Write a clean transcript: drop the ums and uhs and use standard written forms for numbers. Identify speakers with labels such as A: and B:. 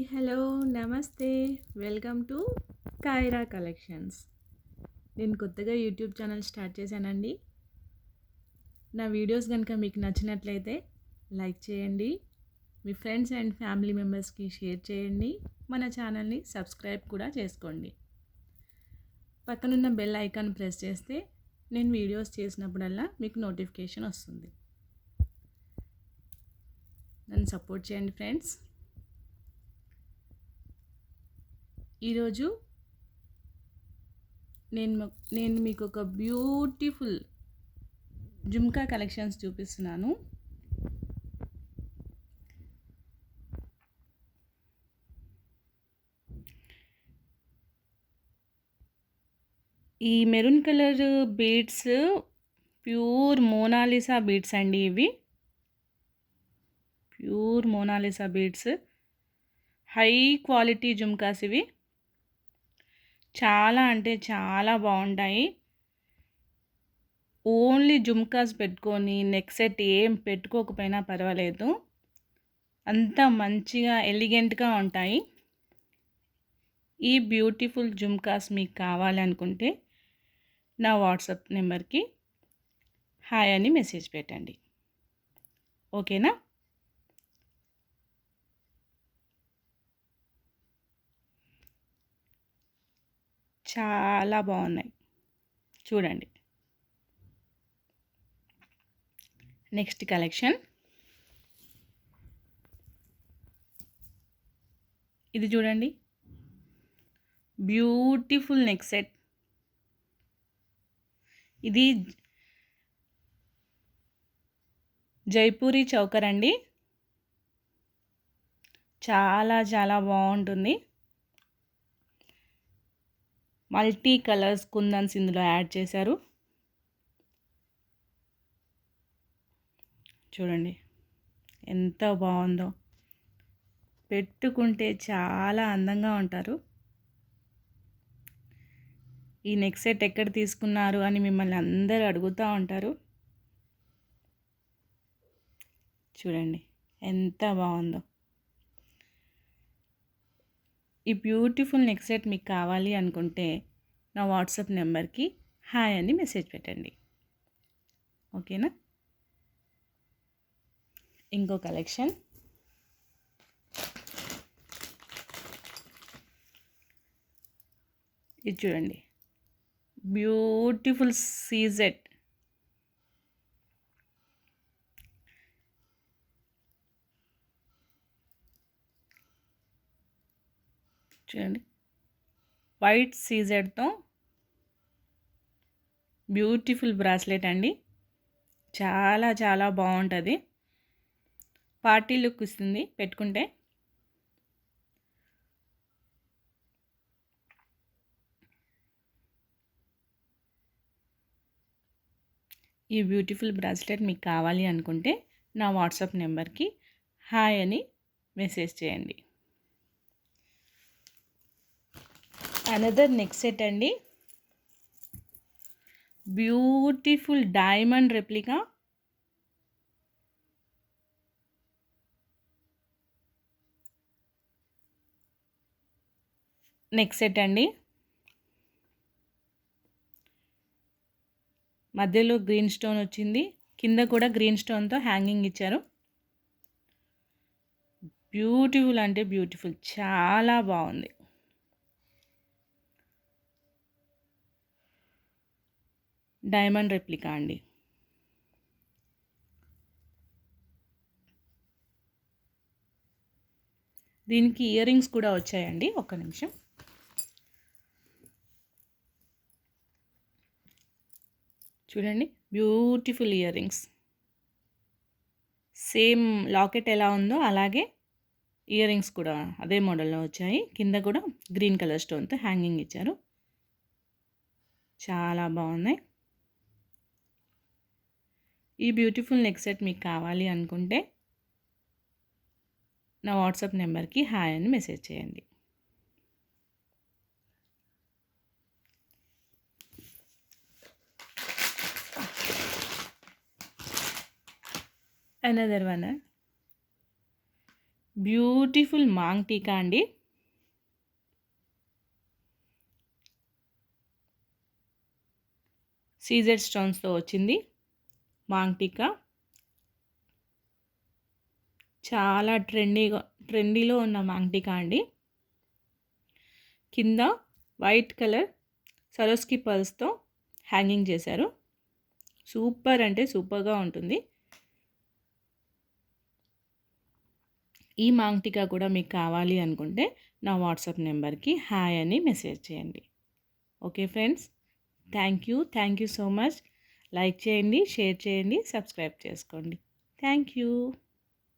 A: Hello, నమస్తే. Welcome to Kaira collections. నేను కొత్తగా యూట్యూబ్ ఛానల్ స్టార్ట్ చేశానండి. నా వీడియోస్ కనుక మీకు నచ్చినట్లయితే లైక్ చేయండి, మీ ఫ్రెండ్స్ అండ్ ఫ్యామిలీ మెంబర్స్కి షేర్ చేయండి, మన ఛానల్ని సబ్స్క్రైబ్ కూడా చేసుకోండి. పక్కనున్న బెల్ ఐకాన్ ప్రెస్ చేస్తే నేను వీడియోస్ చేసినప్పుడల్లా మీకు నోటిఫికేషన్ వస్తుంది. నన్ను సపోర్ట్ చేయండి ఫ్రెండ్స్. ఈరోజు నేను మీకు ఒక బ్యూటిఫుల్ జుమ్కా కలెక్షన్స్ చూపిస్తున్నాను. ఈ maroon colour beads pure Monalisa beads అండి. ఇవి pure Monalisa beads, high quality jhumkas. ఇవి చాలా అంటే చాలా బాగుంటాయి. ఓన్లీ జుమ్కాస్ పెట్టుకొని నెక్ సెట్ ఏం పెట్టుకోకపోయినా పర్వాలేదు, అంత మంచిగా ఎలిగెంట్గా ఉంటాయి. ఈ బ్యూటిఫుల్ జుమ్కాస్ మీకు కావాలనుకుంటే నా వాట్సాప్ నెంబర్కి హాయ్ అని మెసేజ్ పెట్టండి, ఓకేనా? చాలా బాగున్నాయి, చూడండి. నెక్స్ట్ కలెక్షన్ ఇది చూడండి, బ్యూటిఫుల్ నెక్ సెట్. ఇది జైపూరి చౌకర్ అండి. చాలా చాలా బాగుంటుంది. మల్టీ కలర్స్ కుందన్స్ ఇందులో యాడ్ చేశారు. చూడండి ఎంత బాగుందో, పెట్టుకుంటే చాలా అందంగా ఉంటారు. ఈ నెక్ సెట్ ఎక్కడ తీసుకున్నారు అని మిమ్మల్ని అందరూ అడుగుతూ ఉంటారు. చూడండి ఎంత బాగుందో. ఈ బ్యూటిఫుల్ నెక్ సెట్ మీకు కావాలి అనుకుంటే నా వాట్సాప్ నెంబర్కి హాయ్ అని మెసేజ్ పెట్టండి, ఓకేనా? ఇంకో కలెక్షన్ ఇది చూడండి, బ్యూటిఫుల్ సీజెట్. చూడండి, వైట్ సీజెడ్తో బ్యూటిఫుల్ బ్రాస్లెట్ అండి. చాలా చాలా బాగుంటుంది, పార్టీ లుక్ ఇస్తుంది పెట్టుకుంటే. ఈ బ్యూటిఫుల్ బ్రాస్లెట్ మీకు కావాలి అనుకుంటే నా వాట్సాప్ నెంబర్కి హాయ్ అని మెసేజ్ చేయండి. అనదర్ నెక్ సెట్ అండి, beautiful diamond replica. Neck set అండి, మధ్యలో గ్రీన్ స్టోన్ వచ్చింది, కింద కూడా గ్రీన్ స్టోన్తో హ్యాంగింగ్ ఇచ్చారు. బ్యూటిఫుల్ అంటే బ్యూటిఫుల్, చాలా బాగుంది. డైమండ్ రెప్లికా అండి. దీనికి ఇయర్ రింగ్స్ కూడా వచ్చాయండి. ఒక్క నిమిషం. చూడండి, beautiful ear rings. Same locket ఎలా ఉందో అలాగే ఇయర్ రింగ్స్ కూడా అదే మోడల్లో వచ్చాయి. కింద కూడా గ్రీన్ కలర్ స్టోన్తో హ్యాంగింగ్ ఇచ్చారు. చాలా బాగున్నాయి. ఈ బ్యూటిఫుల్ నెక్ సెట్ మీకు కావాలి అనుకుంటే నా వాట్సాప్ నెంబర్కి హాయ్ అని మెసేజ్ చేయండి. అనదర్ వన్, బ్యూటిఫుల్ మాంగ్ టీకా అండి. సీజెడ్ స్టోన్స్తో వచ్చింది మాంగ్ టీకా. చాలా ట్రెండీలో ఉన్న మాంగ్ టీకా అండి. కింద వైట్ కలర్ సరోస్కి పర్ల్స్తో హ్యాంగింగ్ చేశారు. సూపర్ అంటే సూపర్గా ఉంటుంది. ఈ మాంగ్ టీకా కూడా మీకు కావాలి అనుకుంటే నా వాట్సాప్ నెంబర్కి హాయ్ అని మెసేజ్ చేయండి. Okay friends, thank you so much. Like చేయండి, షేర్ చేయండి, సబ్స్క్రైబ్ చేసుకోండి. Thank you.